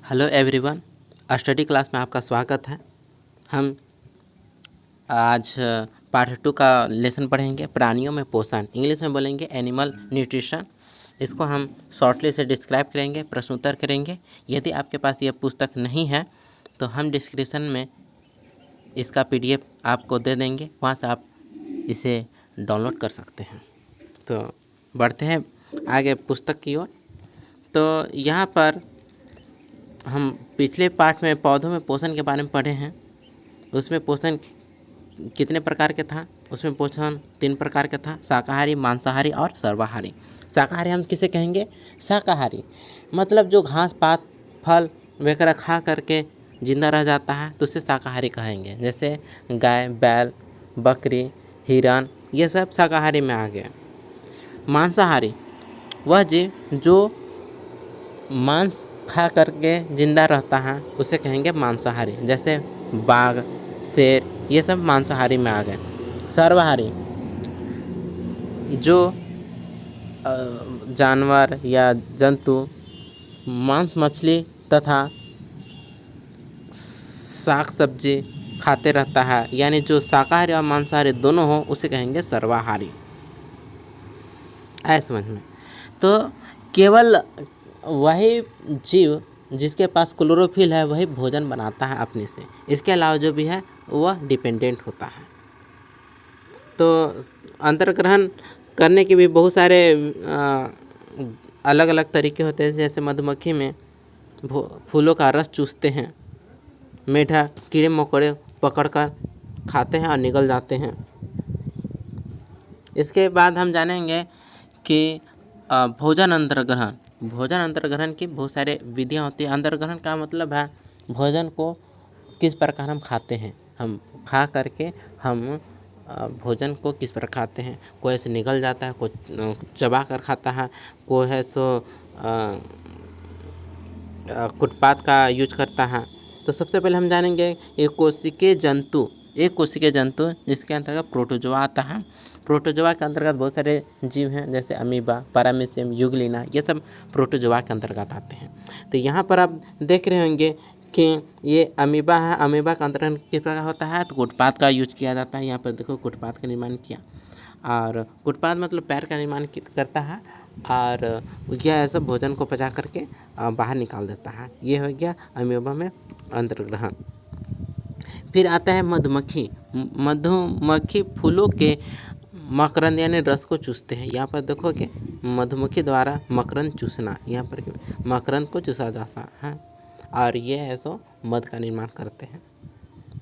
Hello everyone, study class में आपका स्वागत है। हम आज पार्ट 2 का लेसन पढ़ेंगे, प्राणियों में पोषण। इंग्लिश में बोलेंगे एनिमल न्यूट्रिशन। इसको हम शॉर्टली से डिस्क्राइब करेंगे, प्रश्नोत्तर करेंगे। यदि आपके पास यह पुस्तक नहीं है तो हम डिस्क्रिप्शन में इसका PDF आपको दे देंगे, वहाँ से आप इसे डाउनलोड कर सकते हैं। तो बढ़ते हैं आगे पुस्तक की ओर। तो यहाँ पर हम पिछले पार्ट में पौधों में पोषण के बारे में पढ़े हैं। उसमें पोषण कितने प्रकार के था? उसमें पोषण 3 प्रकार का था, शाकाहारी, मांसाहारी और सर्वाहारी। शाकाहारी हम किसे कहेंगे? शाकाहारी मतलब जो घास पात फल वगैरह खा करके जिंदा रह जाता है तो उसे शाकाहारी कहेंगे। जैसे गाय, बैल, बकरी, हिरन, ये सब शाकाहारी में आ गए। मांसाहारी वह जीव जो मांस खा करके जिंदा रहता है उसे कहेंगे मांसाहारी। जैसे बाघ, शेर, ये सब मांसाहारी में आ गए। सर्वाहारी जो जानवर या जंतु मांस, मछली तथा साग सब्जी खाते रहता है, यानी जो शाकाहारी और मांसाहारी दोनों हो उसे कहेंगे सर्वाहारी। ऐसा समझ में। तो केवल वही जीव जिसके पास क्लोरोफिल है वही भोजन बनाता है अपने से। इसके अलावा जो भी है वह डिपेंडेंट होता है। तो अंतर्ग्रहण करने के भी बहुत सारे अलग अलग तरीके होते हैं। जैसे मधुमक्खी में फूलों का रस चूसते हैं, मेढक कीड़े मकोड़े पकड़कर खाते हैं और निगल जाते हैं। इसके बाद हम जानेंगे कि भोजन अंतर्ग्रहण। भोजन अंतर्ग्रहण की बहुत सारे विधियाँ होती हैं। अंतर्ग्रहण का मतलब है भोजन को किस प्रकार हम खाते हैं। हम खा करके हम भोजन को किस प्रकार खाते हैं। कोई ऐसे निगल जाता है, कोई चबा कर खाता है, कोई है सो कुटपात का यूज करता है। तो सबसे पहले हम जानेंगे एक कोशिकीय जंतु जिसके अंतर्गत प्रोटोजोआ आता है। प्रोटोजोआ के अंतर्गत बहुत सारे जीव हैं, जैसे अमीबा, पैरामीशियम, यूग्लिना, ये सब प्रोटोजोआ के अंतर्गत आते हैं। तो यहाँ पर आप देख रहे होंगे कि ये अमीबा है। अमीबा का अंतर्गत किस प्रकार होता है? तो कुटपात का यूज किया जाता है। यहाँ पर देखो कुटपात का निर्माण किया, और कुटपात मतलब पैर का निर्माण करता है, और यह ऐसा भोजन को पचा करके बाहर निकाल देता है। ये हो गया अमीबा में अंतर्ग्रहण। फिर आता है मधुमक्खी। मधुमक्खी फूलों के मकरंद यानी रस को चूसते हैं। यहाँ पर देखोगे मधुमक्खी द्वारा मकरंद चूसना, यहाँ पर मकरंद को चूसा जाता है, और ये है सो मध का निर्माण करते हैं।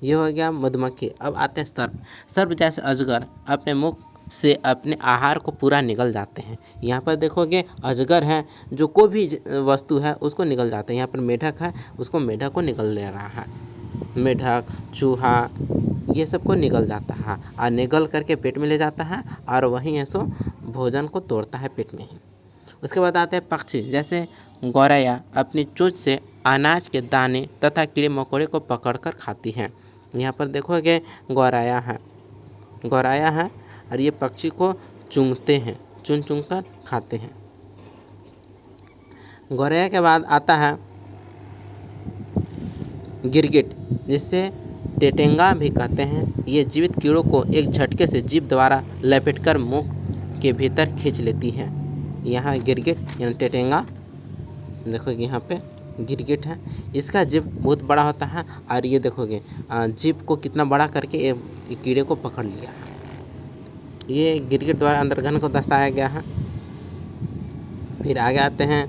ये हो गया मधुमक्खी। अब आते हैं सर्प। सर्प जैसे अजगर अपने मुख से अपने आहार को पूरा निगल जाते हैं। यहाँ पर देखोगे अजगर है जो कोई भी वस्तु है उसको निगल जाते हैं। यहाँ पर मेढक है, उसको मेढक को निगल ले रहा है। मेढक, चूहा, ये सब को निगल जाता है और निगल करके पेट में ले जाता है, और वहीं ऐसो भोजन को तोड़ता है पेट में ही। उसके बाद आते हैं पक्षी। जैसे गौरैया अपनी चोंच से अनाज के दाने तथा कीड़े मकोड़े को पकड़कर खाती हैं। यहाँ पर देखोगे गौरैया है और ये पक्षी को चूंघते हैं, चुन कर खाते हैं। गौरैया के बाद आता है गिरगिट, जिससे टेटेंगा भी कहते हैं। ये जीवित कीड़ों को एक झटके से जीभ द्वारा लपेटकर मुंह के भीतर खींच लेती है। यहाँ गिरगिट यानी टेटेंगा, देखोगे यहाँ पे गिरगिट है। इसका जीभ बहुत बड़ा होता है, और ये देखोगे जीभ को कितना बड़ा करके ये कीड़े को पकड़ लिया है। ये गिरगिट द्वारा अंतर्ग्रहण को दर्शाया गया है। फिर आगे आते हैं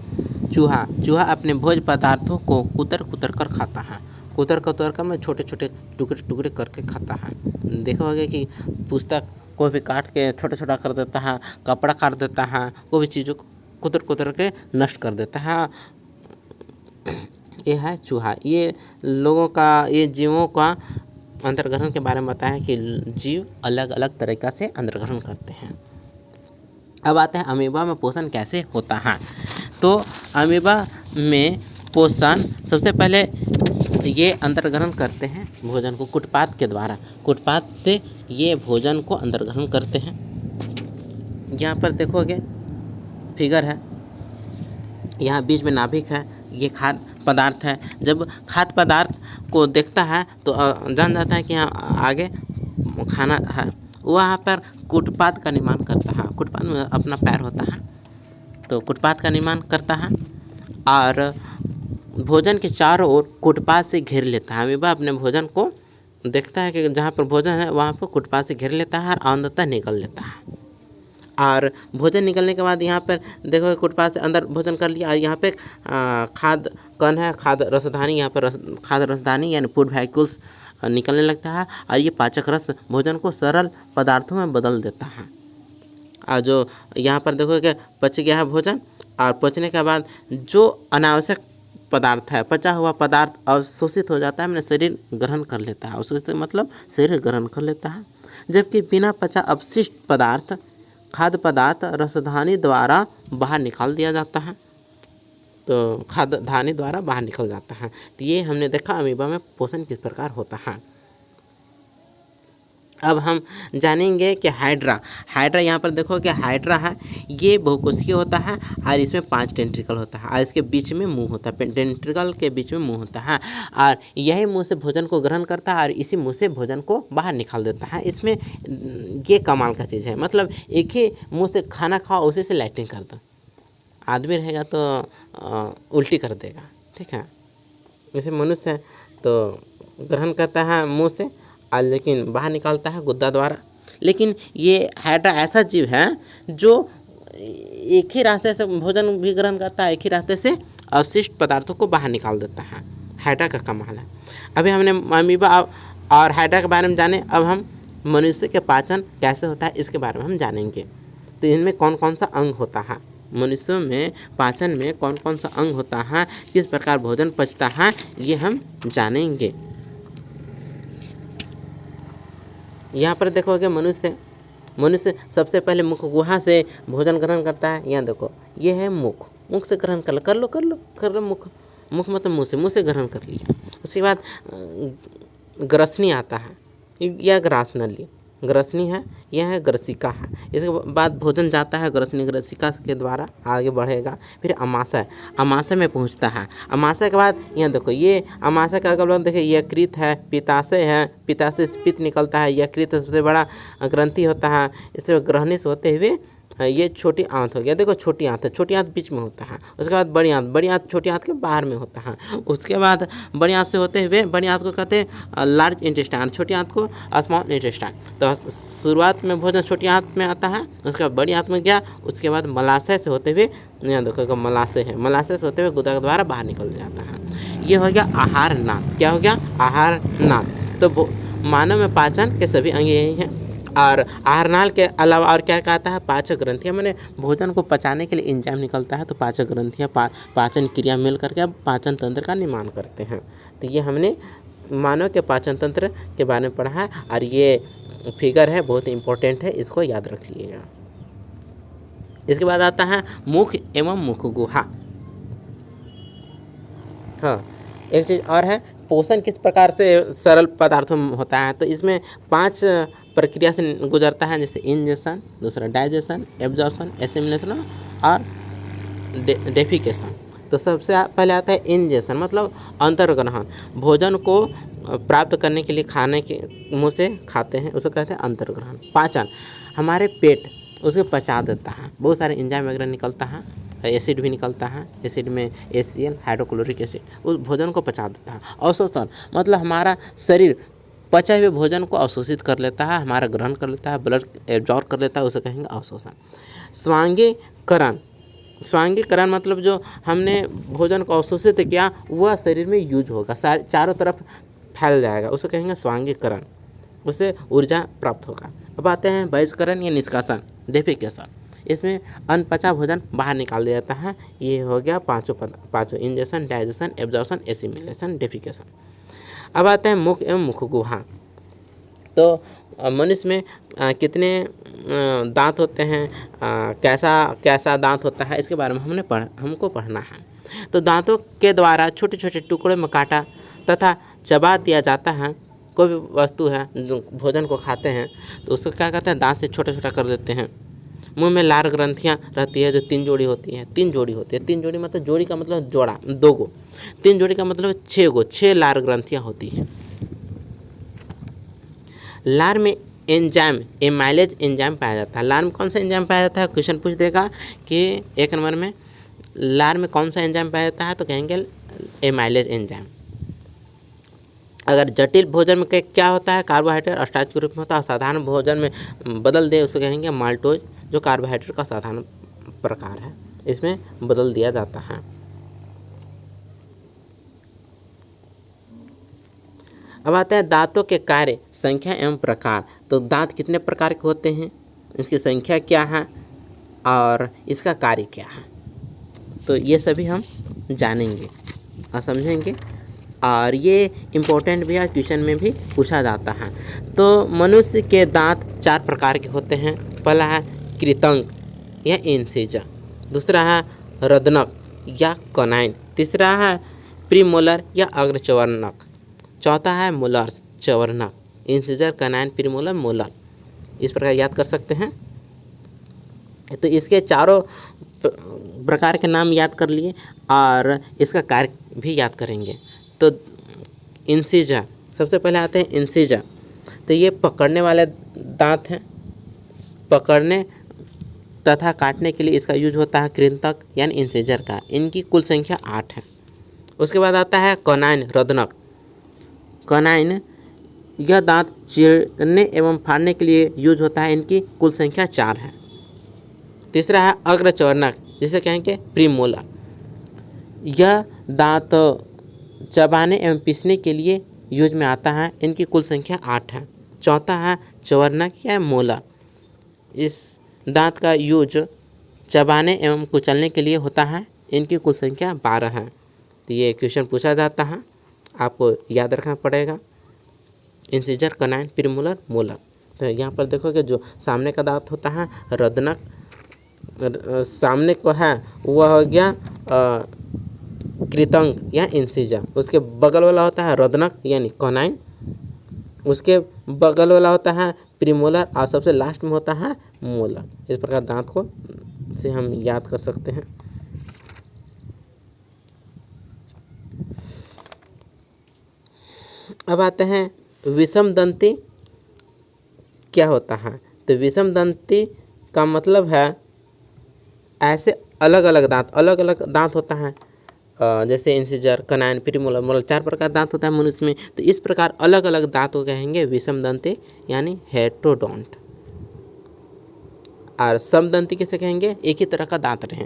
चूहा अपने भोज्य पदार्थों को कुतर कर खाता है। कुतर कर में छोटे छोटे टुकड़े करके खाता है। देखोगे कि पुस्तक को भी काट के छोटा कर देता है, कपड़ा काट देता है, कोई भी चीज़ों को कुतर के नष्ट कर देता है। ये है चूहा। ये लोगों का, ये जीवों का अंतर्ग्रहण के बारे में बताया कि जीव अलग अलग तरीक़ा से अंतर्ग्रहण करते हैं। अब आते हैं अमीबा में पोषण कैसे होता है। तो अमीबा में पोषण सबसे पहले ये अंतर्ग्रहण करते हैं भोजन को कुटपात के द्वारा। कुटपात से ये भोजन को अंतर्ग्रहण करते हैं। यहाँ पर देखोगे फिगर है, यहाँ बीच में नाभिक है, ये खाद्य पदार्थ है। जब खाद्य पदार्थ को देखता है तो जान जाता है कि यहाँ आगे खाना है। वहाँ पर कुटपाथ का निर्माण करता है। कुटपाथ में अपना पैर होता है, तो कुटपाथ का निर्माण करता है और भोजन के चारों ओर कुटपाथ से घेर लेता है। अमीबा अपने भोजन को देखता है कि जहाँ पर भोजन है वहाँ पर कुटपाथ से घेर लेता है और अंदर निकल लेता है। और भोजन निकलने के बाद यहाँ पर देखो कुटपाथ से अंदर भोजन कर लिया और यहाँ पे खाद्य कण है, खाद्य रसधानी, यहाँ पर खाद्य रसधानी यानी फूड वैक्यूल्स निकलने लगता है और ये पाचक रस भोजन को सरल पदार्थों में बदल देता है। और जो यहाँ पर देखो कि पच गया है भोजन और पचने के बाद जो अनावश्यक पदार्थ है, पचा हुआ पदार्थ अवशोषित हो जाता है, मैंने शरीर ग्रहण कर लेता है। अवशोषित मतलब शरीर ग्रहण कर लेता है। जबकि बिना पचा अपशिष्ट पदार्थ, खाद्य पदार्थ रसधानी द्वारा बाहर निकाल दिया जाता है। तो खाद्य धानी द्वारा बाहर निकल जाता है। तो ये हमने देखा अमीबा में पोषण किस प्रकार होता है। अब हम जानेंगे कि हाइड्रा यहाँ पर देखो कि हाइड्रा है, ये बहुकोषीय होता है और इसमें 5 टेंट्रिकल होता है और इसके बीच में मुंह होता है। टेंट्रिकल के बीच में मुंह होता है और यही मुंह से भोजन को ग्रहण करता है और इसी मुंह से भोजन को बाहर निकाल देता है। इसमें ये कमाल का चीज़ है, मतलब एक ही मुँह से खाना खाओ, उसी से लैट्रिन कर दो। आदमी रहेगा तो उल्टी कर देगा, ठीक है। जैसे मनुष्य है तो ग्रहण करता है मुंह से और लेकिन बाहर निकालता है गुद्दा द्वारा। लेकिन ये हाइड्रा ऐसा जीव है जो एक ही रास्ते से भोजन भी ग्रहण करता है, एक ही रास्ते से अवशिष्ट पदार्थों को बाहर निकाल देता है। हाइड्रा का कमाल है। अभी हमने अमीबा और हाइड्रा के बारे में जाने, अब हम मनुष्य के पाचन कैसे होता है इसके बारे में हम जानेंगे। तो इनमें कौन कौन सा अंग होता है, मनुष्यों में पाचन में कौन कौन सा अंग होता है, किस प्रकार भोजन पचता है, ये हम जानेंगे। यहाँ पर देखोगे मनुष्य सबसे पहले मुख गुहा से भोजन ग्रहण करता है। यहाँ देखो ये है मुख से ग्रहण कर लो मुख मतलब मुँह से ग्रहण कर लिया। उसके बाद ग्रसनी आता है, यह ग्रास नली ग्रसनी है, यह है ग्रसिका है। इसके बाद भोजन जाता है ग्रसिका के द्वारा आगे बढ़ेगा। फिर अमाशय में पहुंचता है। अमाशय के बाद यहाँ देखो ये अमाशय का अगल देखिए यकृत है, पित्ताशय है, पित्ताशय से पित्त निकलता है। यकृत सबसे बड़ा ग्रंथि होता है। इससे ग्रहणी से होते हुए ये छोटी आंत हो गया। देखो छोटी आंत है, छोटी आंत बीच में होता है। उसके बाद बड़ी आंत छोटी आंत के बाहर में होता है। उसके बाद बड़ी आंत से होते हुए बड़ी आंत को कहते हैं लार्ज इंटेस्टाइन, छोटी आंत को स्मॉल इंटेस्टाइन। तो शुरुआत में भोजन छोटी आंत में आता है, उसके बाद बड़ी आंत में गया, उसके बाद मलाशय से होते हुए यहाँ देखो मलाशय है, मलाशय से होते हुए गुदा के द्वारा बाहर निकल जाता है। ये हो गया आहार नाल। क्या हो गया? आहार नाल। तो मानव में पाचन के सभी अंग यही हैं। और आहारनाल के अलावा और क्या कहता है? पाचक ग्रंथियाँ, मैंने भोजन को पचाने के लिए एंजाइम निकलता है, तो पाचक ग्रंथियाँ पाचन क्रिया मिल करके अब पाचन तंत्र का निर्माण करते हैं। तो ये हमने मानव के पाचन तंत्र के बारे में पढ़ा है और ये फिगर है बहुत इंपॉर्टेंट है, इसको याद रखिएगा। इसके बाद आता है मुख एवं मुख गुहा। हाँ, एक चीज़ और है, पोषण किस प्रकार से सरल पदार्थों में होता है। तो इसमें 5 प्रक्रिया से गुजरता है, जैसे इंजेशन, दूसरा डाइजेशन, एब्जॉर्प्शन, एसिमिलेशन और डेफिकेशन। तो सबसे पहले आता है इंजेशन, मतलब अंतर्ग्रहण। भोजन को प्राप्त करने के लिए खाने के मुँह से खाते हैं, उसे कहते हैं अंतर्ग्रहण। पाचन, हमारे पेट उसको पचा देता है, बहुत सारे एंजाइम वगैरह निकलता है, एसिड भी निकलता है, एसिड में HCl हाइड्रोक्लोरिक एसिड, उस भोजन को पचा देता है। अवशोषण मतलब हमारा शरीर पचे हुए भोजन को अवशोषित कर लेता है, हमारा ग्रहण कर लेता है, ब्लड एब्जॉर्ब कर लेता है, उसे कहेंगे अवशोषण। स्वांगीकरण मतलब जो हमने भोजन को अवशोषित किया वह शरीर में यूज होगा, चारों तरफ फैल जाएगा, उसे कहेंगे स्वांगीकरण, उससे ऊर्जा प्राप्त होगा। अब आते हैं बहिष्करण या निष्कासन, डेफिकेशन। इसमें अनपचा भोजन बाहर निकाल दिया जाता है। ये हो गया पाँचों ingestion, digestion, absorption, assimilation, defecation. अब आते हैं मुख एवं मुख गुहा। तो मनुष्य में कितने दांत होते हैं, कैसा दांत होता है, इसके बारे में हमको पढ़ना है। तो दांतों के द्वारा छोटे छोटे टुकड़ों में काटा तथा चबा दिया जाता है। कोई भी वस्तु है जो भोजन को खाते हैं तो उसको क्या कहते हैं? दांत से छोटा छोटा कर देते हैं। मुंह में लार ग्रंथियाँ रहती है जो 3 जोड़ी होती है। 3 जोड़ी होती है। 3 जोड़ी मतलब जोड़ी का मतलब जोड़ा 2 गो, 3 जोड़ी का मतलब 6 गो, 6 लार ग्रंथियाँ होती हैं। लार में एंजाइम एमाइलेज एंजाइम पाया जाता है। लार में कौन सा एंजाइम पाया जाता है? क्वेश्चन पूछ देगा कि 1 नंबर में लार में कौन सा एंजाइम पाया जाता है, तो कहेंगे एमाइलेज एंजाइम। अगर जटिल भोजन में क्या होता है? कार्बोहाइड्रेट स्टार्च के रूप में होता है। साधारण भोजन में बदल दे उसको कहेंगे माल्टोज, जो कार्बोहाइड्रेट का साधारण प्रकार है, इसमें बदल दिया जाता है। अब आते हैं दांतों के कार्य, संख्या एवं प्रकार। तो दांत कितने प्रकार के होते हैं, इसकी संख्या क्या है और इसका कार्य क्या है, तो ये सभी हम जानेंगे और समझेंगे। और ये इम्पोर्टेंट भी है, क्वेश्चन में भी पूछा जाता है। तो मनुष्य के दांत 4 प्रकार के होते हैं। पहला है कृतंक या इंसिजर, दूसरा है रदनक या कनाइन, तीसरा है प्रीमोलर या अग्रचवर्णक, चौथा है मोलर्स चवर्णक। इंसिजर, कनाइन, प्रीमोलर, मोलर, इस प्रकार याद कर सकते हैं। तो इसके चारों प्रकार के नाम याद कर लिए और इसका कार्य भी याद करेंगे। तो इंसिजर, सबसे पहले आते हैं इंसिजर। तो ये पकड़ने वाले दांत हैं। पकड़ने तथा काटने के लिए इसका यूज होता है कृंतक यानी इंसिजर का। इनकी कुल संख्या 8 है। उसके बाद आता है कनाइन, रदनक। कनाइन, यह दांत चीरने एवं फाड़ने के लिए यूज होता है। इनकी कुल संख्या 4 है। तीसरा है अग्रचवर्णक, जिसे कहेंगे प्रीमोलर। यह दांत चबाने एवं पीसने के लिए यूज में आता है। इनकी कुल संख्या 8 है। चौथा है चवर्णक या मोलर। इस दांत का यूज चबाने एवं कुचलने के लिए होता है। इनकी कुल संख्या 12 है। तो ये क्वेश्चन पूछा जाता है, आपको याद रखना पड़ेगा। Incisor, canine, premolar, molar. तो यहाँ पर देखो कि जो सामने का दांत होता है रदनक, सामने को है वह हो गया कृतंक या इंसिजर। उसके बगल वाला होता है रदनक यानी कनाइन, उसके बगल वाला होता है प्रीमोलर और सबसे लास्ट में होता है मोलर। इस प्रकार दांत को से हम याद कर सकते हैं। अब आते हैं विषम दंती क्या होता है। तो विषम दंती का मतलब है ऐसे अलग अलग दांत होता है। जैसे इंसिजर, कनाइन, प्रीमोलर, मोलर 4 प्रकार दांत होता है मनुष्य में। तो इस प्रकार अलग अलग दांत को कहेंगे विषम दंती यानी हेट्रोडोंट। और समदंती किसे कहेंगे? एक ही तरह का दांत रहे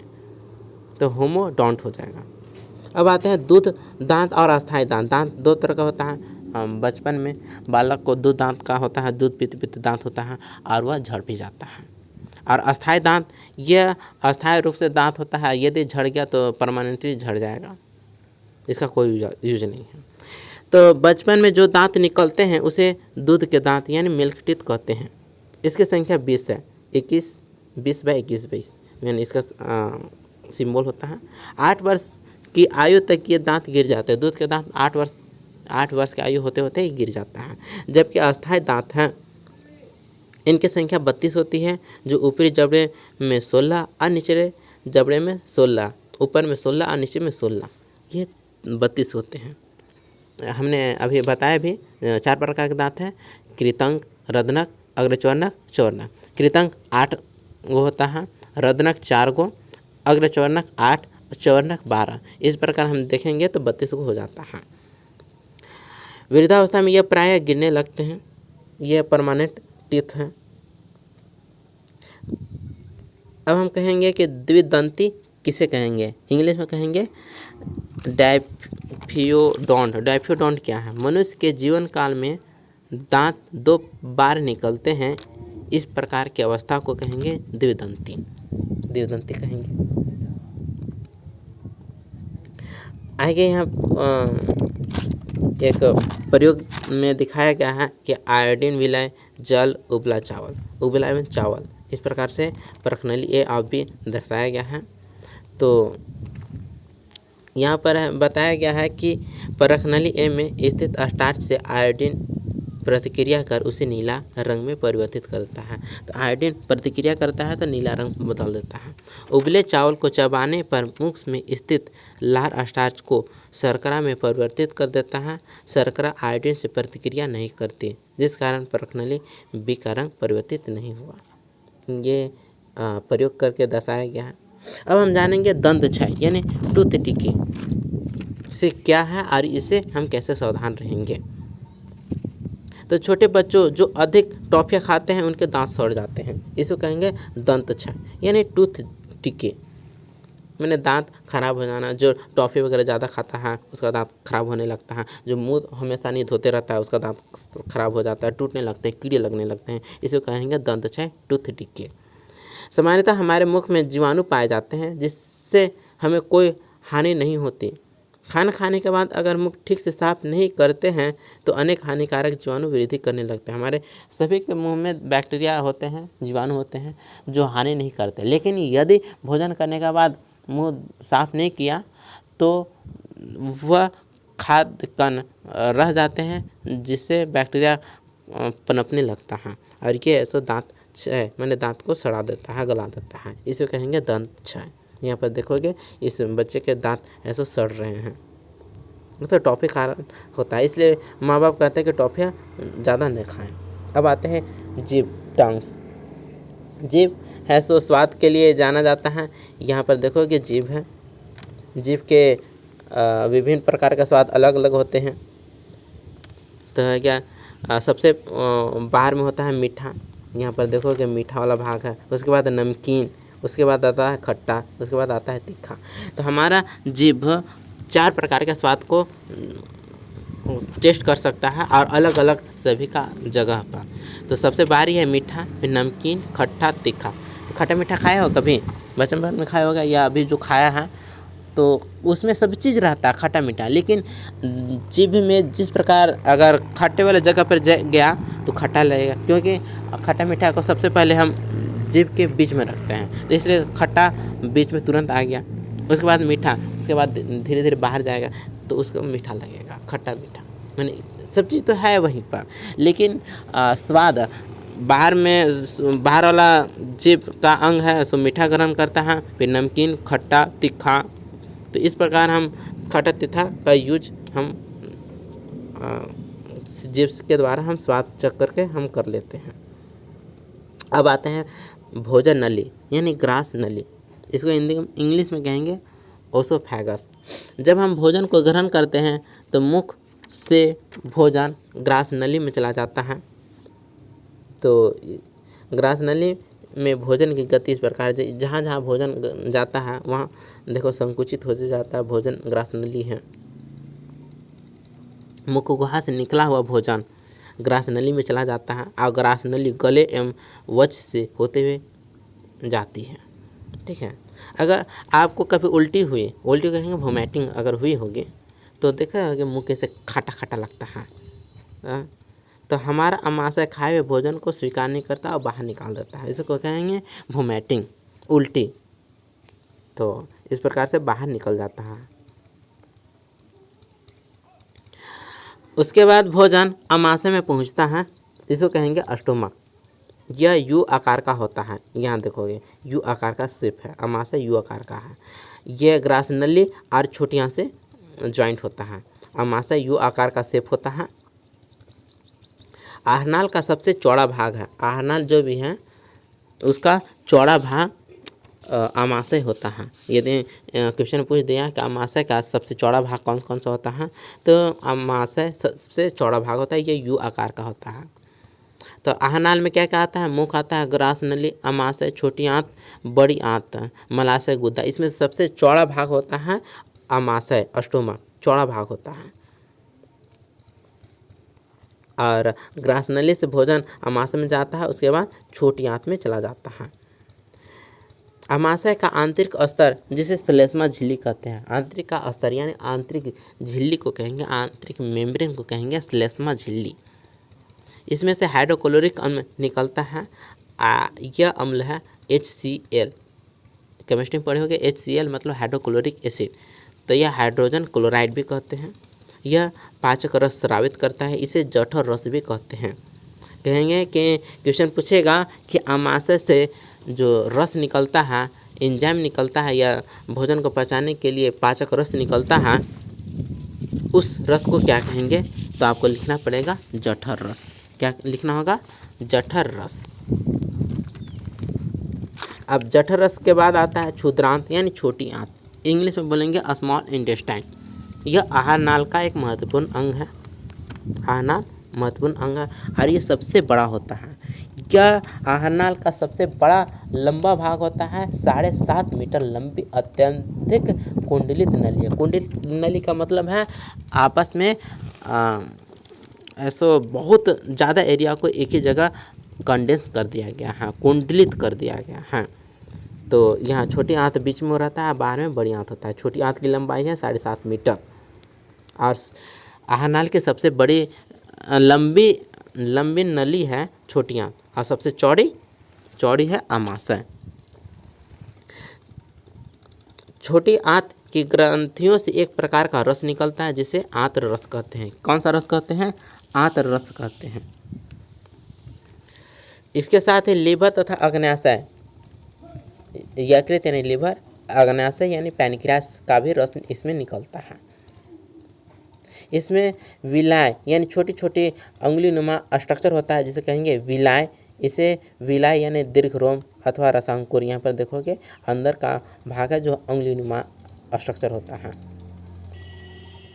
तो होमोडोंट हो जाएगा। अब आते हैं दूध दांत और अस्थायी दांत। दांत 2 तरह का होता है। बचपन में बालक को दूध दांत का होता है, दूध पीते पीते दांत होता है और वह झड़ भी जाता है। और अस्थायी दांत, यह अस्थायी रूप से दांत होता है। यदि झड़ गया तो परमानेंटली झड़ जाएगा, इसका कोई यूज नहीं है। तो बचपन में जो दांत निकलते हैं उसे दूध के दांत यानी मिल्क टीथ कहते हैं। इसकी संख्या 20 है। 20 बाई 21 यानी इसका सिंबल होता है। 8 वर्ष की आयु तक ये दांत गिर जाते हैं। दूध के दांत 8 वर्ष की आयु होते होते ही गिर जाता है। जबकि अस्थायी दांत हैं, इनकी संख्या 32 होती है, जो ऊपरी जबड़े में 16 और निचले जबड़े में 16, ऊपर में 16 और नीचे में 16, ये 32 होते हैं। हमने अभी बताया भी 4 प्रकार के दांत हैं, कृतंक, रदनक, अग्रचवर्णक, चवर्णक। कृतंक 8 गो होता है, रदनक 4 गो, अग्रचवर्णक 8, चवर्णक 12। इस प्रकार हम देखेंगे तो 32 गो हो जाता है। वृद्धावस्था में यह प्रायः गिरने लगते हैं। यह परमानेंट टीथ हैं। अब हम कहेंगे कि द्विदंती किसे कहेंगे? इंग्लिश में कहेंगे डायफियोडोंट। डायफियोडोंट क्या है? मनुष्य के जीवन काल में दांत 2 बार निकलते हैं। इस प्रकार की अवस्था को कहेंगे द्विदंती। द्विदंती कहेंगे। आगे यहाँ एक प्रयोग में दिखाया गया है कि आयोडीन विलय जल उबला चावल, उबला एवं चावल, इस प्रकार से परखनली ए और बी दर्शाया गया है। तो यहाँ पर बताया गया है कि परखनली ए में स्थित स्टार्च से आयोडीन प्रतिक्रिया कर उसे नीला रंग में परिवर्तित करता है। तो आयोडीन प्रतिक्रिया करता है तो नीला रंग बदल देता है। उबले चावल को चबाने पर मुख में स्थित लाल स्टार्च को शर्करा में परिवर्तित कर देता है। शर्करा आयोडीन से प्रतिक्रिया नहीं करती, जिस कारण परखनली बी का रंग परिवर्तित नहीं हुआ। ये प्रयोग करके दर्शाया गया है। अब हम जानेंगे दंत क्षय यानी टूथ डिके से क्या है और इसे हम कैसे सावधान रहेंगे। तो छोटे बच्चों जो अधिक टॉफियाँ खाते हैं उनके दांत सड़ जाते हैं, इसको कहेंगे दंत क्षय यानी टूथ डिके। मैंने दांत खराब हो जाना, जो टॉफ़ी वगैरह ज़्यादा खाता है उसका दांत खराब होने लगता है, जो मुंह हमेशा नहीं धोते रहता है उसका दांत खराब हो जाता है, टूटने लगते हैं, कीड़े लगने लगते हैं, इसको कहेंगे दंत क्षय टूथ डिके। सामान्यतः हमारे मुख में जीवाणु पाए जाते हैं जिससे हमें कोई हानि नहीं होती। खाना खाने के बाद अगर मुख ठीक से साफ नहीं करते हैं तो अनेक हानिकारक जीवाणु वृद्धि करने लगते हैं। हमारे सभी के मुंह में बैक्टीरिया होते हैं, जीवाणु होते हैं जो हानि नहीं करते, लेकिन यदि भोजन करने के बाद मुंह साफ नहीं किया तो वह खाद्य कण रह जाते हैं जिससे बैक्टीरिया पनपने लगता है और ये ऐसा दांत क्षय मैंने दांत को सड़ा देता है, गला देता है, इसे कहेंगे दंत क्षय। यहाँ पर देखोगे इस बच्चे के दांत ऐसे सड़ रहे हैं, तो टॉफ़ी कारण होता है, इसलिए माँ बाप कहते हैं कि टॉफ़ियाँ ज़्यादा न खाएं। अब आते हैं जीभ, टंग्स। जीभ है सो स्वाद के लिए जाना जाता है। यहाँ पर देखोगे जीभ है, जीभ के विभिन्न प्रकार का स्वाद अलग अलग होते हैं। तो है क्या सबसे बाहर में होता है मीठा, यहाँ पर देखोगे मीठा वाला भाग है, उसके बाद नमकीन, उसके बाद आता है खट्टा, उसके बाद आता है तीखा। तो हमारा जीभ 4 प्रकार के स्वाद को टेस्ट कर सकता है और अलग अलग सभी का जगह पर। तो सबसे बाहरी है मीठा, फिर नमकीन, खट्टा, तीखा। तो खट्टा मीठा खाया हो कभी, बचपन में खाया होगा या अभी जो खाया है, तो उसमें सब चीज़ रहता है खट्टा मीठा, लेकिन जीभ में जिस प्रकार अगर खट्टे वाले जगह पर गया तो खट्टा लगेगा, क्योंकि खट्टा मीठा को सबसे पहले हम जीभ के बीच में रखते हैं, तो इसलिए खट्टा बीच में तुरंत आ गया, उसके बाद मीठा, उसके बाद धीरे धीरे बाहर जाएगा तो उसको मीठा लगेगा, खट्टा मीठा, मैंने सब चीज़ तो है वहीं पर, लेकिन स्वाद बाहर वाला जीभ का अंग है सो मीठा ग्रहण करता है, फिर नमकीन, खट्टा, तीखा। तो इस प्रकार हम खट्टा तीखा का यूज हम जीभ के द्वारा हम स्वाद चख करके हम कर लेते हैं। अब आते हैं भोजन नली यानी ग्रास नली, इसको इंग्लिश में कहेंगे ओसोफेगस। जब हम भोजन को ग्रहण करते हैं तो मुख से भोजन ग्रास नली में चला जाता है। तो ग्रास नली में भोजन की गति इस प्रकार, जहाँ जहाँ भोजन जाता है वहाँ देखो संकुचित हो जाता है, भोजन ग्रास नली है। मुख गुहा से निकला हुआ भोजन ग्रास नली में चला जाता है और ग्रास नली गले एवं वक्ष से होते हुए जाती है। ठीक है, अगर आपको कभी उल्टी कहेंगे वोमिटिंग अगर हुई होगी तो देखा होगा मुँह कैसे खट्टा खट्टा लगता है, तो हमारा अमाशय खाए हुए भोजन को स्वीकार नहीं करता और बाहर निकाल देता है, इसको कहेंगे वोमिटिंग, उल्टी। तो इस प्रकार से बाहर निकल जाता है। उसके बाद भोजन अमाशय में पहुंचता है, इसको कहेंगे स्टोमक। यह यू आकार का होता है, यहाँ देखोगे यू आकार का शेप है, अमाशय यू आकार का है। यह ग्रास नली और छोटी आंत से ज्वाइंट होता है। अमाशय यू आकार का शेप होता है। आहनाल का सबसे चौड़ा भाग है, आहनाल जो भी है उसका चौड़ा भाग अमाशय होता है। यदि क्वेश्चन पूछ दिया कि अमाशय का सबसे चौड़ा भाग कौन कौन सा होता है, तो अमाशय सबसे चौड़ा भाग होता है, ये यू आकार का होता है। तो आहनाल में क्या क्या आता है, मुख आता है, ग्रास नली, अमाशय, छोटी आंत, बड़ी आंत, मलाशय, गुदा। इसमें सबसे चौड़ा भाग होता है अमाशय, स्टोमक चौड़ा भाग होता है। और ग्रास नली से भोजन अमाशय में जाता है, उसके बाद छोटी आंत में चला जाता है। अमाशय का आंतरिक स्तर जिसे श्लेष्मा झिल्ली कहते हैं, आंतरिक का स्तर यानी आंतरिक झिल्ली को कहेंगे, आंतरिक मेम्ब्रेन को कहेंगे श्लेष्मा झिल्ली। इसमें से हाइड्रोक्लोरिक अम्ल निकलता है, यह अम्ल है HCl, केमिस्ट्री में पढ़े होंगे HCl मतलब हाइड्रोक्लोरिक एसिड, तो यह हाइड्रोजन क्लोराइड भी कहते हैं। यह पाचक रस स्रावित करता है, इसे जठर रस भी कहते हैं। कहेंगे कि क्वेश्चन पूछेगा कि आमाशय से जो रस निकलता है, एंजाइम निकलता है या भोजन को पचाने के लिए पाचक रस निकलता है, उस रस को क्या कहेंगे? तो आपको लिखना पड़ेगा जठर रस। क्या लिखना होगा? जठर रस। अब जठर रस के बाद आता है क्षुद्रांत यानी छोटी आंत, इंग्लिश में बोलेंगे स्मॉल इंटेस्टाइन। यह आहार नाल का एक महत्वपूर्ण अंग है। आहार नाल महत्वपूर्ण अंग है और ये सबसे बड़ा होता है। यह आहार नाल का सबसे बड़ा लंबा भाग होता है, 7.5 मीटर लंबी अत्यधिक कुंडलित नली है। कुंडलित नली का मतलब है आपस में ऐसो बहुत ज़्यादा एरिया को एक ही जगह कंडेंस कर दिया गया है, कुंडलित कर दिया गया है। तो यहाँ छोटी आंत बीच में रहता है, बाहर में बड़ी आंत होता है। छोटी आंत की लंबाई है 7.5 मीटर और आहार नाल की सबसे बड़ी लंबी नली है छोटी आंत और सबसे चौड़ी है आमाशय। छोटी आंत की ग्रंथियों से एक प्रकार का रस निकलता है जिसे आंत्र रस कहते हैं। कौन सा रस कहते हैं? आंत्र रस कहते हैं। इसके साथ ही लीवर तथा अग्न्याशय, यकृत यानी लीवर, अग्न्याशय यानी पैनक्रियास का भी रस इसमें निकलता है। इसमें विलाय यानी छोटी छोटी अंगुली नुमा स्ट्रक्चर होता है जिसे कहेंगे विलाय। इसे विलाय यानी दीर्घ रोम अथवा रसांकुर, यहाँ पर देखोगे अंदर का भाग है जो अंगुली नुमा स्ट्रक्चर होता है,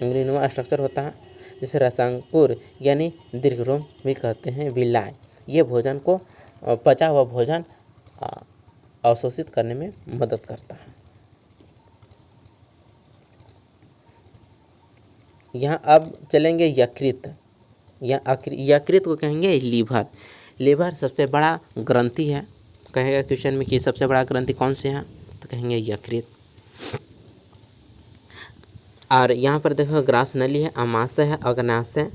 अंगुली नुमा स्ट्रक्चर होता है जिसे रसांकुर यानी दीर्घ रोम भी कहते हैं। विलाय ये भोजन को पचा हुआ भोजन अवशोषित करने में मदद करता है। यहाँ अब चलेंगे यकृत। यकृत को कहेंगे लीवर। लीवर सबसे बड़ा ग्रंथि है। कहेगा क्वेश्चन में कि सबसे बड़ा ग्रंथि कौन से है, तो कहेंगे यकृत। और यहाँ पर देखो ग्रास नली है, आमाशय है, अग्न्याशय,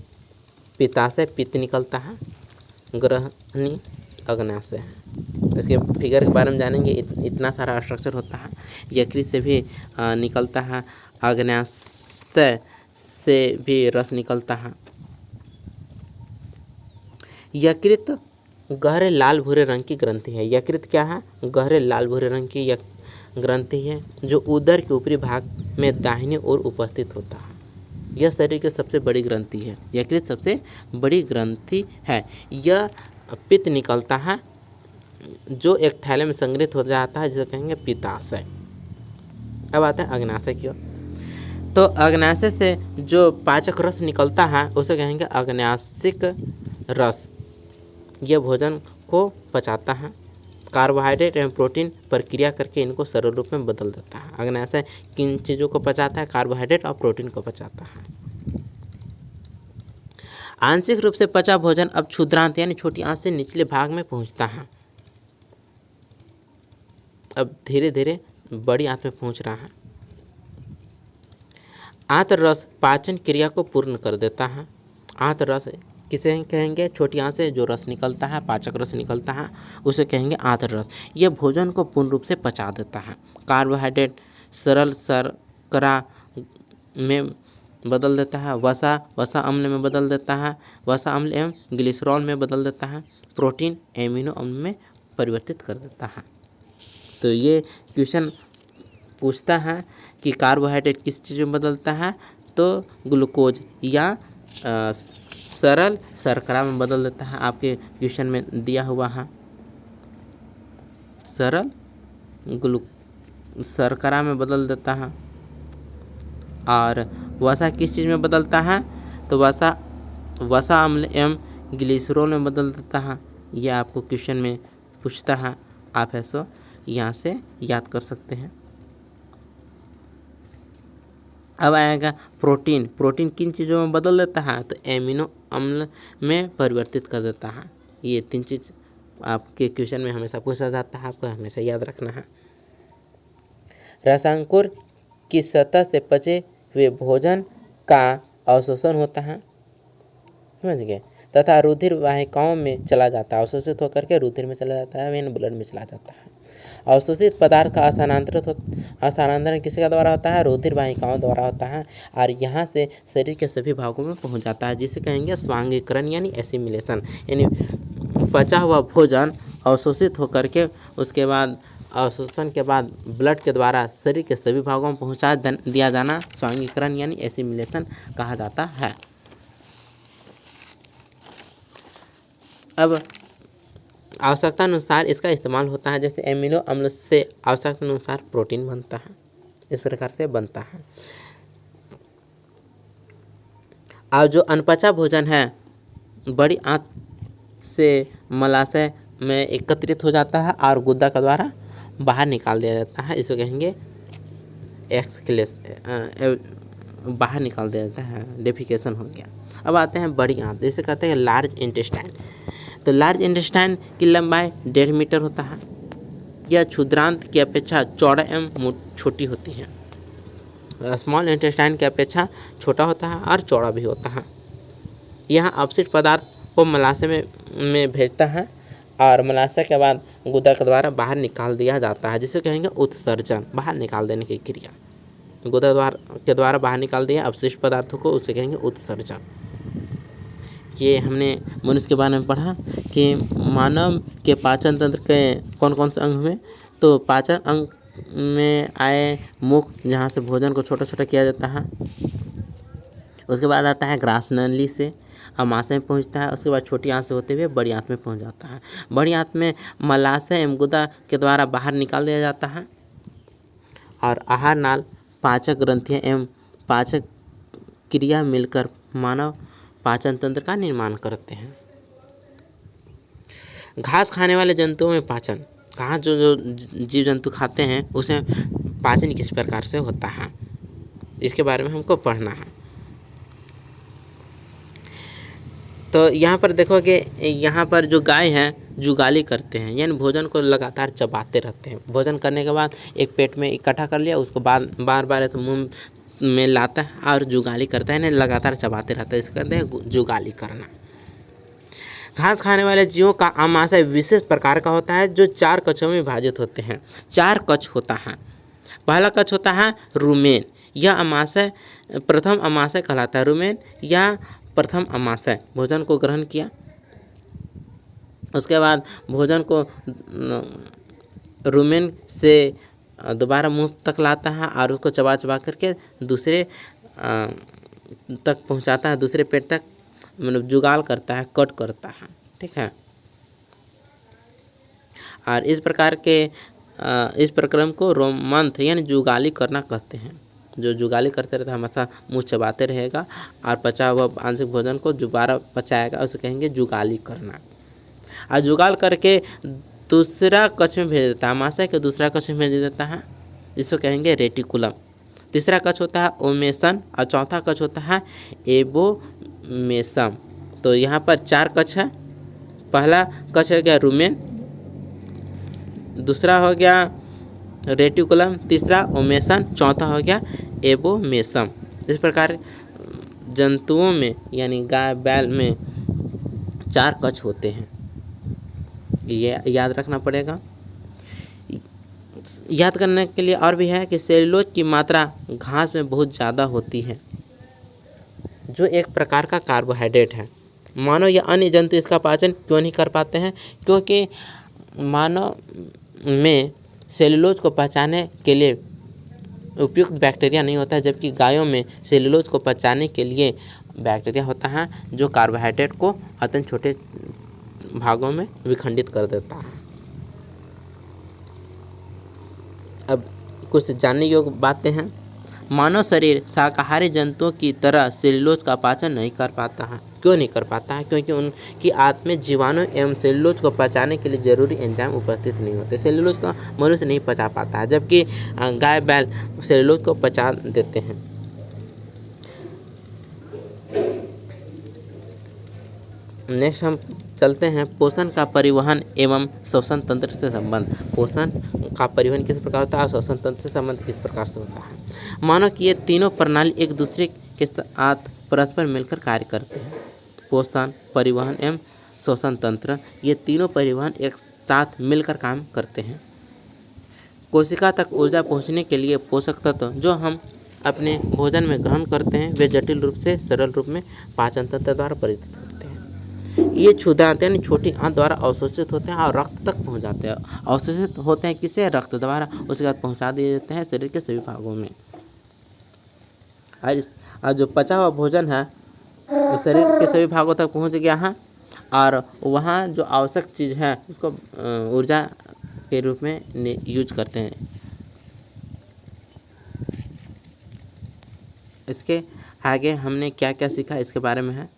पित्ताशय, पित्त निकलता है, ग्रहणी, अग्न्याशय है। इसके फिगर के बारे में जानेंगे। इतना सारा स्ट्रक्चर होता है। यकृत से भी निकलता है, अग्न्याशय से भी रस निकलता है। यकृत गहरे लाल भूरे रंग की ग्रंथि है। यकृत क्या है? गहरे लाल भूरे रंग की ग्रंथि है जो उदर के ऊपरी भाग में दाहिनी ओर उपस्थित होता है। यह शरीर की सबसे बड़ी ग्रंथि है। यकृत सबसे बड़ी ग्रंथि है। यह पित्त निकलता है जो एक थैले में संग्रहित हो जाता है जिसे कहेंगे पित्ताशय। अब आता है अग्न्याशय की ओर। तो अग्न्याशय से जो पाचक रस निकलता है उसे कहेंगे अग्न्याशिक रस। यह भोजन को पचाता है, कार्बोहाइड्रेट एवं प्रोटीन प्रक्रिया करके इनको सरल रूप में बदल देता है। अग्न्याशय किन चीज़ों को पचाता है? कार्बोहाइड्रेट और प्रोटीन को पचाता है। आंशिक रूप से पचा भोजन अब क्षुद्रांत यानी छोटी आंत से निचले भाग में पहुंचता है। अब धीरे धीरे बड़ी आंत में पहुंच रहा है। आंत्र रस पाचन क्रिया को पूर्ण कर देता है। आंत्र रस किसे कहेंगे? छोटी आंत से जो रस निकलता है, पाचक रस निकलता है, उसे कहेंगे आंत्र रस। यह भोजन को पूर्ण रूप से पचा देता है। कार्बोहाइड्रेट सरल शर्करा में बदल देता है, वसा अम्ल में बदल देता है, वसा अम्ल एवं ग्लिसरॉल में बदल देता है, प्रोटीन एमिनो अम्ल में परिवर्तित कर देता है। तो ये क्वेश्चन पूछता है कि कार्बोहाइड्रेट किस चीज़ में बदलता है, तो ग्लूकोज या सरल शर्करा में बदल देता है। आपके क्वेश्चन में दिया हुआ है सरल शर्करा में बदल देता है। और वसा किस चीज़ में बदलता है, तो वसा अम्ल एवं ग्लिसरॉल में बदल देता है। यह आपको क्वेश्चन में पूछता है, आप ऐसा यहाँ से याद कर सकते हैं। अब आएगा प्रोटीन। प्रोटीन किन चीज़ों में बदल देता है, तो एमिनो अम्ल में परिवर्तित कर देता है। ये 3 चीज़ आपके क्वेश्चन में हमेशा पूछा जाता है, आपको हमेशा याद रखना है। रसांकुर की सतह से पचे हुए भोजन का अवशोषण होता है, समझ गए। तथा रुधिर वाहिकाओं में चला जाता है। अवशोषित होकर के रुधिर में चला जाता है, यानी ब्लड में चला जाता है। अवशोषित पदार्थ का स्थानांतरण किसके द्वारा होता है? रुधिर वाहिकाओं द्वारा होता है और यहाँ से शरीर के सभी भागों में पहुँच जाता है, जिसे कहेंगे स्वांगीकरण यानी एसिमिलेशन। यानी पचा हुआ भोजन अवशोषित होकर के उसके बाद अवशोषण के बाद ब्लड के द्वारा शरीर के सभी भागों में पहुँचा दिया जाना स्वांगीकरण यानी एसिमिलेशन कहा जाता है। अब आवश्यकता अनुसार इसका इस्तेमाल होता है, जैसे एमिनो अम्ल से आवश्यकता अनुसार प्रोटीन बनता है, इस प्रकार से बनता है। और जो अनपचा भोजन है बड़ी आंत से मलाशय में एकत्रित हो जाता है और गुदा के द्वारा बाहर निकाल दिया जाता है, इसको कहेंगे एक्सक्लेस, बाहर निकाल दिया जाता है, डेफिकेशन हो गया। अब आते हैं बड़ी आंत, जिसे कहते हैं लार्ज इंटेस्टाइन। तो लार्ज इंटेस्टाइन की लंबाई 1.5 मीटर होता है। यह क्षुद्रांत की अपेक्षा चौड़ा एवं छोटी होती है। स्मॉल इंटेस्टाइन की अपेक्षा छोटा होता है और चौड़ा भी होता है। यह अपशिष्ट पदार्थ को मलाशय में भेजता है और मलाशय के बाद गुदा के द्वारा बाहर निकाल दिया जाता है, जिसे कहेंगे उत्सर्जन, बाहर निकाल देने की क्रिया। गुदा के द्वारा बाहर निकाल दिया अपशिष्ट पदार्थों को, उसे कहेंगे उत्सर्जन। ये हमने मनुष्य के बारे में पढ़ा कि मानव के पाचन तंत्र के कौन कौन से अंग हुए। तो पाचन अंग में आए मुख, जहाँ से भोजन को छोटा छोटा किया जाता है। उसके बाद आता है ग्रासनली से अमाशय में पहुँचता है। उसके बाद छोटी आंत से होते हुए बड़ी आंत में पहुँच जाता है। बड़ी आंत में मलाशय एवं गुदा के द्वारा बाहर निकाल दिया जाता है। और आहार नाल, पाचक ग्रंथियाँ एवं पाचक क्रिया मिलकर मानव पाचन तंत्र का निर्माण करते हैं। घास खाने वाले जंतुओं में पाचन, घास जो जीव जंतु खाते हैं उसे पाचन किस प्रकार से होता है, इसके बारे में हमको पढ़ना है। तो यहाँ पर देखो कि यहाँ पर जो गाय हैं जुगाली करते हैं, यानी भोजन को लगातार चबाते रहते हैं। भोजन करने के बाद एक पेट में इकट्ठा कर लिया, उसको बार बार ऐसे मुँह में लाता है और जुगाली करता है, यानी लगातार चबाते रहता है, इसको कहते हैं जुगाली करना। घास खाने वाले जीवों का आमाशय विशेष प्रकार का होता है, जो 4 कक्षों में विभाजित होते हैं। 4 कक्ष होता है। पहला कक्ष होता है रुमेन। यह आमाशय प्रथम आमाशय कहलाता है। रुमेन या प्रथम आमाशय भोजन को ग्रहण किया, उसके बाद भोजन को रुमेन से दोबारा मुंह तक लाता है और उसको चबा चबा करके दूसरे तक पहुंचाता है, दूसरे पेट तक, मतलब जुगाल करता है, कट करता है, ठीक है। और इस प्रकार के इस प्रक्रम को रोमंथ यानी जुगाली करना कहते हैं। जो जुगाली करते रहता है हमेशा मुँह चबाते रहेगा और पचा हुआ आंशिक भोजन को दोबारा पचाएगा, उसे कहेंगे जुगाली करना। और जुगाल करके दूसरा कक्ष में भेज देता है, आमाशय के दूसरा कक्ष में भेज देता है, जिसको कहेंगे रेटिकुलम। तीसरा कक्ष होता है ओमेसन और चौथा कक्ष होता है एबोमेसम। तो यहाँ पर 4 कक्ष है। पहला कक्ष हो गया रुमेन, दूसरा हो गया रेटिकुलम, तीसरा ओमेसन, चौथा हो गया एबोमेसम। इस प्रकार जंतुओं में यानी गाय बैल में 4 कक्ष होते हैं, ये याद रखना पड़ेगा। याद करने के लिए और भी है कि सेलुलोज की मात्रा घास में बहुत ज़्यादा होती है, जो एक प्रकार का कार्बोहाइड्रेट है। मानव या अन्य जंतु इसका पाचन क्यों नहीं कर पाते हैं? क्योंकि मानव में सेलुलोज को पचाने के लिए उपयुक्त बैक्टीरिया नहीं होता है, जबकि गायों में सेलुलोज को पचाने के लिए बैक्टीरिया होता है, जो कार्बोहाइड्रेट को अत्यंत छोटे भागों में विखंडित कर देता है। अब कुछ जानने योग्य बातें हैं। मानव शरीर शाकाहारी जंतुओं की तरह सेलुलोज का पाचन नहीं कर पाता है। क्यों नहीं कर पाता है? क्योंकि उनकी आंत में जीवाणु एवं सेलुलोज को पचाने के लिए जरूरी एंजाइम उपस्थित नहीं होते। सेलुलोज का मनुष्य नहीं पचा पाता है, जबकि गाय बैल सेलुलोज को पचा देते हैं। नेक्स्ट हम चलते हैं पोषण का परिवहन एवं श्वसन तंत्र से संबंध। पोषण का परिवहन किस प्रकार होता है और श्वसन तंत्र से संबंध किस प्रकार से होता है। मानो कि ये तीनों प्रणाली एक दूसरे के साथ परस्पर मिलकर कार्य करते हैं। पोषण, परिवहन एवं श्वसन तंत्र, ये तीनों परिवहन एक साथ मिलकर काम करते हैं। कोशिका तक ऊर्जा पहुंचने के लिए पोषक तत्व जो हम अपने भोजन में ग्रहण करते हैं वे जटिल रूप से सरल रूप में पाचन तंत्र द्वारा परिवर्तित होते हैं। ये क्षुद्रांत यानी छोटी आंत द्वारा अवशोषित होते हैं और रक्त तक पहुंच जाते हैं। अवशोषित होते हैं किसे? रक्त द्वारा, उसके बाद पहुंचा दिए जाते हैं शरीर के सभी भागों में। और जो पचा हुआ भोजन है वो शरीर के सभी भागों तक पहुंच गया है और वहाँ जो आवश्यक चीज़ है उसको ऊर्जा के रूप में यूज करते हैं। इसके आगे हमने क्या क्या सीखा इसके बारे में है।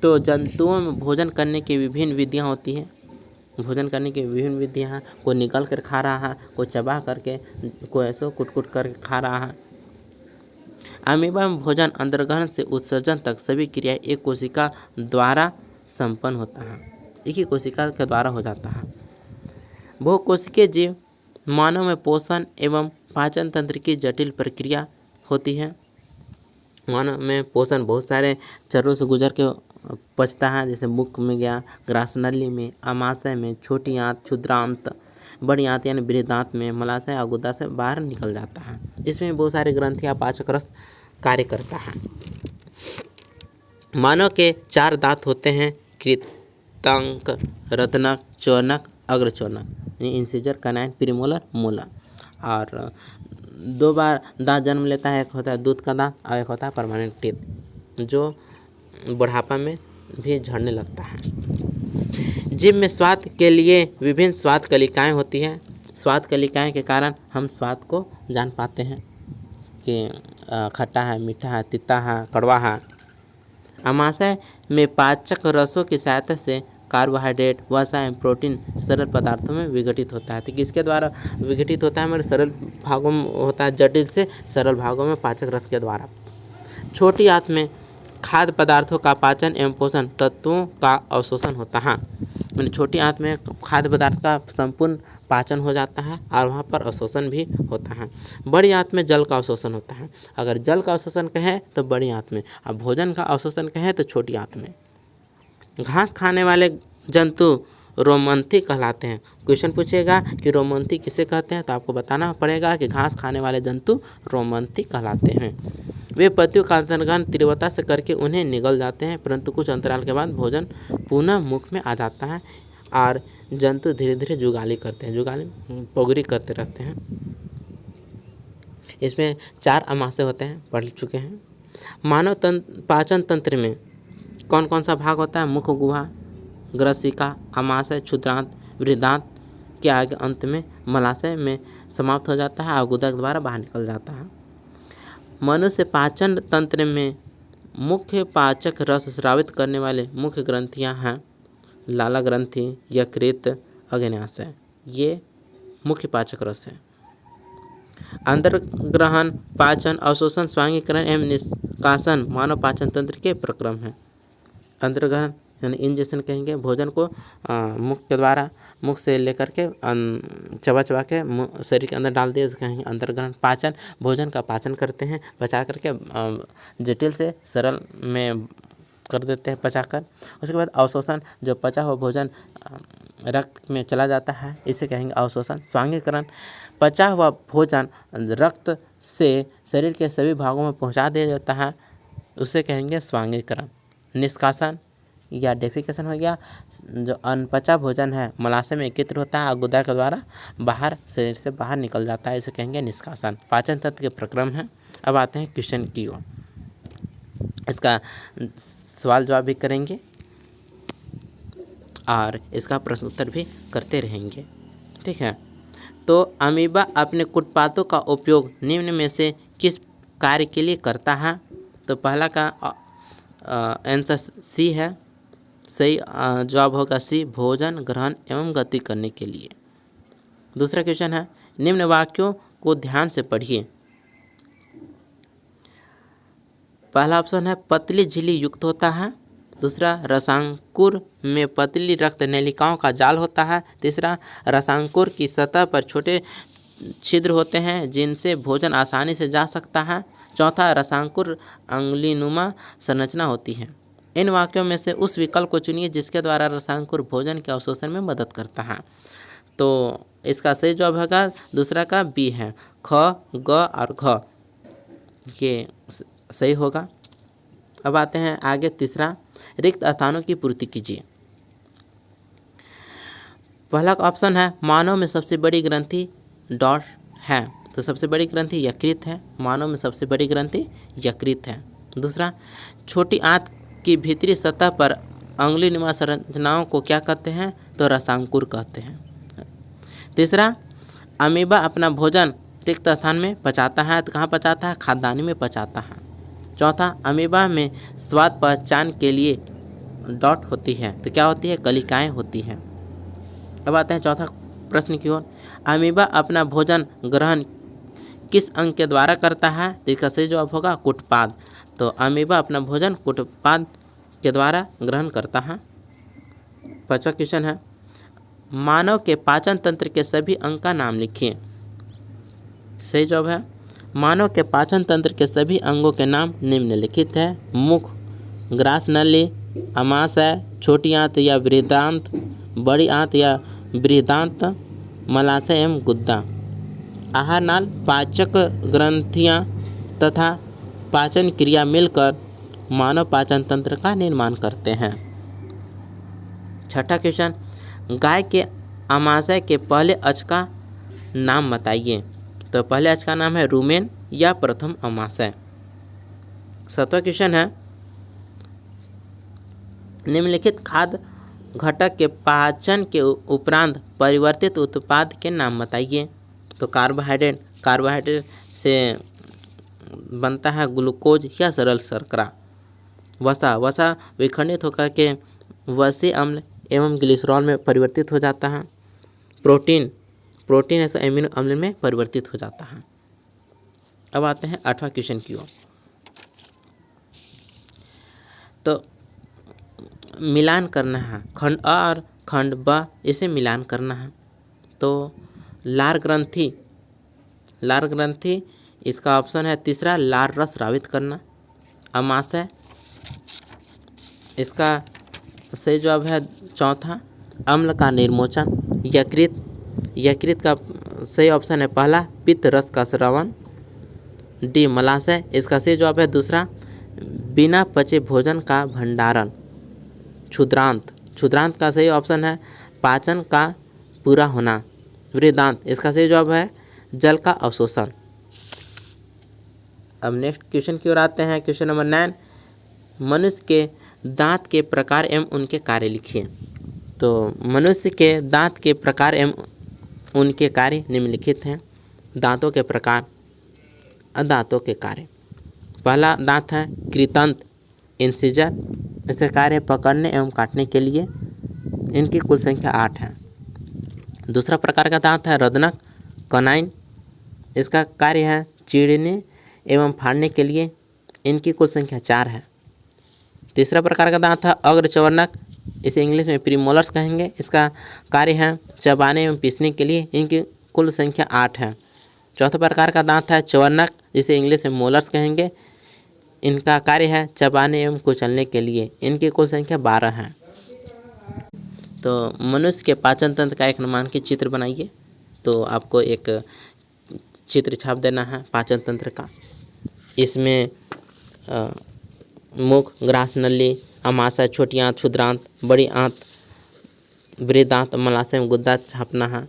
तो जंतुओं में भोजन करने की विभिन्न विधियाँ होती हैं। भोजन करने की विभिन्न विधियाँ हैं, कोई निकल कर खा रहा है, कोई चबा करके, कोई ऐसे कुट कुट करके खा रहा है। अमीबा में भोजन अंतर्ग्रहण से उत्सर्जन तक सभी क्रियाएं एक कोशिका द्वारा संपन्न होता है, एक ही कोशिका के द्वारा हो जाता है। बहुकोशिकीय जीव मानव में पोषण एवं पाचन तंत्र की जटिल प्रक्रिया होती है। मानव में पोषण बहुत सारे चरणों से गुजर के पचता है, जैसे मुख में गया, ग्रासनली में, आमाशय में, छोटी आंत, क्षुद्रांत, बड़ी आंत यानी बृहदांत में, मलाशय और गुदा से बाहर निकल जाता है। इसमें बहुत सारे ग्रंथियाँ पाचक रस कार्य करता है। मानव के 4 दांत होते हैं, कृंतक, रत्नक, चौनक, अग्रचौनक, इंसिजर, कैनाइन, प्रीमोलर, मोलर। और 2 बार दांत जन्म लेता है, एक होता है दूध का दांत और एक होता है परमानेंट टीथ, जो बुढ़ापा में भी झड़ने लगता है। जीभ में स्वाद के लिए विभिन्न स्वाद कलिकाएँ होती हैं। स्वाद कलिकाएँ के कारण हम स्वाद को जान पाते हैं कि खट्टा है, मीठा है, तीता है, कड़वा है। आमाशय में पाचक रसों की सहायता से कार्बोहाइड्रेट, वसा एवं प्रोटीन सरल पदार्थों में विघटित होता है। तो किसके द्वारा विघटित होता है? हमारे सरल भागों में होता है, जटिल से सरल भागों में पाचक रस के द्वारा। छोटी आंत में खाद्य पदार्थों का पाचन एवं पोषण तत्वों का अवशोषण होता है। मैंने छोटी आंत में खाद्य पदार्थ का संपूर्ण पाचन हो जाता है और वहाँ पर अवशोषण भी होता है। बड़ी आंत में जल का अवशोषण होता है। अगर जल का अवशोषण कहें तो बड़ी आंत में, और भोजन का अवशोषण कहें तो छोटी आंत में। घास खाने वाले जंतु रोमंथी कहलाते हैं। क्वेश्चन पूछेगा कि रोमंथी किसे कहते हैं, तो आपको बताना पड़ेगा कि घास खाने वाले जंतु रोमंथी कहलाते हैं। वे पत्तियों का अंतर्ग्रहण तीव्रता से करके उन्हें निगल जाते हैं, परंतु कुछ अंतराल के बाद भोजन पुनः मुख में आ जाता है और जंतु धीरे धीरे जुगाली करते हैं, जुगाली पोगरी करते रहते हैं। इसमें 4 आमाशय होते हैं, पढ़ चुके हैं। मानव पाचन तंत्र में कौन कौन सा भाग होता है? मुख, गुहा, ग्रसिका, आमाशय, क्षुद्रांत, बृहदांत के आगे अंत में मलाशय में समाप्त हो जाता है और गुदा द्वारा बाहर निकल जाता है। मनुष्य पाचन तंत्र में मुख्य पाचक रस स्रावित करने वाले मुख्य ग्रंथियां हैं लाला ग्रंथि, यकृत, अग्न्याशय। ये मुख्य पाचक रस है। अंतर्ग्रहण, पाचन, अवशोषण, स्वांगीकरण एवं निष्कासन मानव पाचन तंत्र के प्रक्रम है। अंतर्ग्रहण यानी इंजेक्शन कहेंगे, भोजन को मुख के द्वारा, मुख से लेकर के चबा चबा के शरीर के अंदर डाल दिए, उसको कहेंगे अंतर्ग्रहण। पाचन, भोजन का पाचन करते हैं, पचा करके जटिल से सरल में कर देते हैं पचाकर। उसके बाद अवशोषण, जो पचा हुआ भोजन रक्त में चला जाता है, इसे कहेंगे अवशोषण। स्वांगीकरण, पचा हुआ भोजन रक्त से शरीर के सभी भागों में पहुंचा दिया जाता है, उसे कहेंगे स्वांगीकरण। निष्कासन या डेफिकेशन हो गया, जो अनपचा भोजन है मलाशय में एकत्र होता है और गुदा के द्वारा बाहर शरीर से बाहर निकल जाता है, इसे कहेंगे निष्कासन। पाचन तंत्र के प्रक्रम है। अब आते हैं क्वेश्चन की ओर, इसका सवाल जवाब भी करेंगे और इसका प्रश्न उत्तर भी करते रहेंगे, ठीक है। तो अमीबा अपने कुटपातों का उपयोग निम्न में से किस कार्य के लिए करता है? तो पहला का आंसर सी है, सही जवाब होगा सी, भोजन ग्रहण एवं गति करने के लिए। दूसरा क्वेश्चन है, निम्न वाक्यों को ध्यान से पढ़िए। पहला ऑप्शन है पतली झिल्ली युक्त होता है। दूसरा, रसांकुर में पतली रक्त नलिकाओं का जाल होता है। तीसरा, रसांकुर की सतह पर छोटे छिद्र होते हैं जिनसे भोजन आसानी से जा सकता है। चौथा, रसांकुर अंगुलीनुमा संरचना होती है। इन वाक्यों में से उस विकल्प को चुनिए जिसके द्वारा रसांकुर भोजन के अवशोषण में मदद करता है। तो इसका सही जवाब होगा दूसरा का बी है, ख, ग और घ, ये सही होगा। अब आते हैं आगे तीसरा, रिक्त स्थानों की पूर्ति कीजिए। पहला ऑप्शन है मानव में सबसे बड़ी ग्रंथि डॉट है, तो सबसे बड़ी ग्रंथि यकृत है। मानव में सबसे बड़ी ग्रंथि यकृत है। दूसरा, छोटी आंत की भीतरी सतह पर अंगुली नुमा संरचनाओं को क्या कहते हैं, तो रसांकुर कहते हैं। तीसरा, अमीबा अपना भोजन रिक्त स्थान में पचाता है, तो कहाँ पचाता है, खाद्यान्नी में पचाता है। चौथा, अमीबा में स्वाद पहचान के लिए डॉट होती है, तो क्या होती है, कलिकाएं होती हैं। अब आते हैं चौथा प्रश्न की ओर, अमीबा अपना भोजन ग्रहण किस अंग के द्वारा करता है, तो इसका सही जवाब होगा कुटपाद। तो अमीबा अपना भोजन कुटपाद के द्वारा ग्रहण करता है। पांचवा क्वेश्चन है, मानव के पाचन तंत्र के सभी अंग का नाम लिखिए। सही जवाब है, मानव के पाचन तंत्र के सभी अंगों के नाम निम्नलिखित है। मुख, ग्रास नली, अमाशय, छोटी आंत या बृहदांत, बड़ी आंत या बृहदांत, मलाशय एवं गुद्दा। आहार नाल, पाचक ग्रंथियां तथा पाचन क्रिया मिलकर मानव पाचन तंत्र का निर्माण करते हैं। छठा क्वेश्चन, गाय के अमाशय के पहले अक्ष का नाम बताइए। तो पहले अक्ष का नाम है रुमेन या प्रथम अमाशय। सातवां क्वेश्चन है, निम्नलिखित खाद्य घटक के पाचन के उपरांत परिवर्तित उत्पाद के नाम बताइए। तो कार्बोहाइड्रेट से बनता है ग्लूकोज या सरल शर्करा। वसा विखंडित होकर के वसी अम्ल एवं ग्लिसरॉल में परिवर्तित हो जाता है। प्रोटीन ऐसा एमिनो अम्ल में परिवर्तित हो जाता है। अब आते हैं आठवां क्वेश्चन की ओर। तो मिलान करना है, खंड अ और खंड ब, इसे मिलान करना है। तो लार ग्रंथि इसका ऑप्शन है तीसरा, लार रस रावित करना। अमाशय, इसका सही जवाब है चौथा, अम्ल का निर्मोचन। यकृत का सही ऑप्शन है पहला, पित्त रस का स्रावन। डी, मलाशय, इसका सही जवाब है दूसरा, बिना पचे भोजन का भंडारण। क्षुद्रांत का सही ऑप्शन है पाचन का पूरा होना। बृहदांत, इसका सही जवाब है जल का अवशोषण। अब नेक्स्ट क्वेश्चन की ओर आते हैं। क्वेश्चन नंबर 9, मनुष्य के दांत के प्रकार एवं उनके कार्य लिखिए। तो मनुष्य के दांत के प्रकार एवं उनके कार्य निम्नलिखित हैं। दांतों के प्रकार, दांतों के कार्य। पहला दांत है कृतंत, इंसिजर, इसका कार्य है पकड़ने एवं काटने के लिए। इनकी कुल संख्या 8 है। दूसरा प्रकार का दांत है रदनक, कनाइन, इसका कार्य है चीरने एवं फाड़ने के लिए। इनकी कुल संख्या 4 है। तीसरा प्रकार का दांत है अग्रचवर्णक, इसे इंग्लिश में प्रीमोलर्स कहेंगे। इसका कार्य है चबाने एवं पीसने के लिए। इनकी कुल संख्या 8 है। चौथा प्रकार का दांत है चवर्णक, जिसे इंग्लिश में मोलर्स कहेंगे। इनका कार्य है चबाने एवं कुचलने के लिए। इनकी कुल संख्या 12 है। तो मनुष्य के पाचन तंत्र का एक नामांकित चित्र बनाइए। तो आपको एक चित्र छाप देना है पाचन तंत्र का। इसमें मुख, ग्रास नली, अमाशय, छोटी आंत, क्षुद्रांत, बड़ी आंत, बृहदांत, मलाशय एवं गुद्दा छापना है।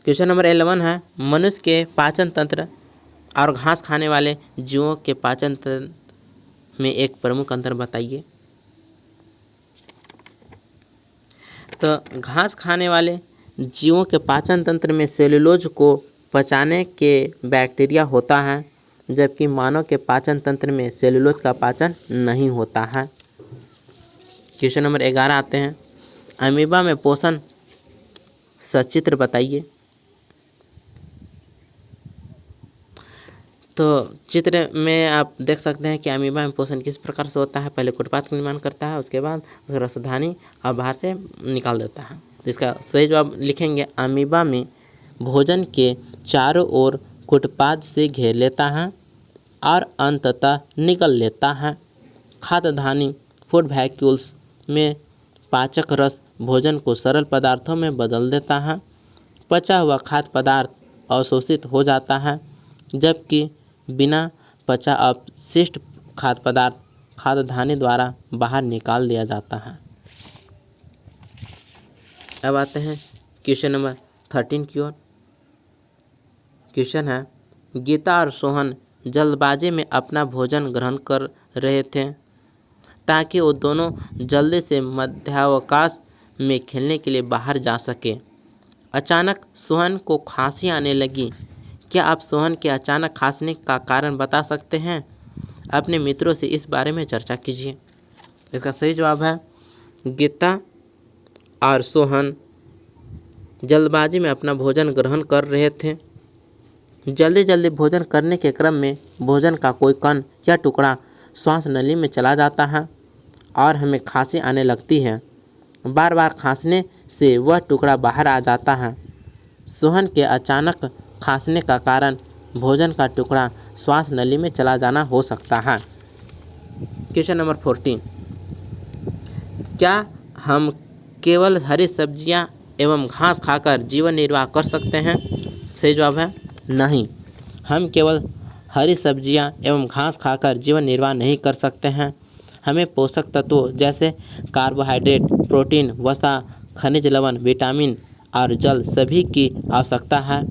क्वेश्चन नंबर 11 है, मनुष्य के पाचन तंत्र और घास खाने वाले जीवों के पाचन तंत्र में एक प्रमुख अंतर बताइए। तो घास खाने वाले जीवों के पाचन तंत्र में सेलुलोज को पचाने के बैक्टीरिया होता है, जबकि मानव के पाचन तंत्र में सेलुलोज का पाचन नहीं होता है। क्वेश्चन नंबर 11 आते हैं, अमीबा में पोषण सचित्र बताइए। तो चित्र में आप देख सकते हैं कि अमीबा में पोषण किस प्रकार से होता है। पहले कुटपाद का निर्माण करता है, उसके बाद रसधानी और बाहर से निकाल देता है। तो इसका सही जवाब लिखेंगे, अमीबा में भोजन के चारों ओर कुटपाद से घेर लेता है और अंततः निगल लेता है। खाद्यधानी फूड वैक्यूल्स में पाचक रस भोजन को सरल पदार्थों में बदल देता है। पचा हुआ खाद्य पदार्थ अवशोषित हो जाता है, जबकि बिना पचा अपशिष्ट खाद्य पदार्थ खाद्यधानी द्वारा बाहर निकाल दिया जाता है। अब आते हैं क्वेश्चन नंबर 13 की ओर। क्वेश्चन है, गीता और सोहन जल्दबाजी में अपना भोजन ग्रहण कर रहे थे ताकि वो दोनों जल्दी से मध्यावकाश में खेलने के लिए बाहर जा सके। अचानक सोहन को खांसी आने लगी। क्या आप सोहन के अचानक खांसने का कारण बता सकते हैं? अपने मित्रों से इस बारे में चर्चा कीजिए। इसका सही जवाब है, गीता और सोहन जल्दबाजी में अपना भोजन ग्रहण कर रहे थे। जल्दी जल्दी भोजन करने के क्रम में भोजन का कोई कण या टुकड़ा श्वास नली में चला जाता है और हमें खांसी आने लगती है। बार बार खांसने से वह टुकड़ा बाहर आ जाता है। सोहन के अचानक खांसने का कारण भोजन का टुकड़ा श्वास नली में चला जाना हो सकता है। क्वेश्चन नंबर 14, क्या हम केवल हरी सब्जियां एवं घास खाकर जीवन निर्वाह कर सकते हैं? सही जवाब है, नहीं। हम केवल हरी सब्जियां एवं घास खाकर जीवन निर्वाह नहीं कर सकते हैं। हमें पोषक तत्वों जैसे कार्बोहाइड्रेट, प्रोटीन, वसा, खनिज लवण, विटामिन और जल सभी की आवश्यकता है।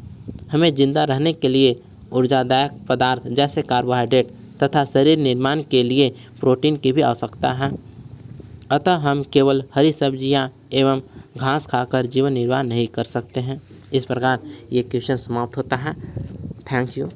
हमें जिंदा रहने के लिए ऊर्जादायक पदार्थ जैसे कार्बोहाइड्रेट तथा शरीर निर्माण के लिए प्रोटीन की भी आवश्यकता है। अतः हम केवल हरी सब्जियां एवं घास खाकर जीवन निर्वाह नहीं कर सकते हैं। इस प्रकार ये क्वेश्चन समाप्त होता है। Thank you.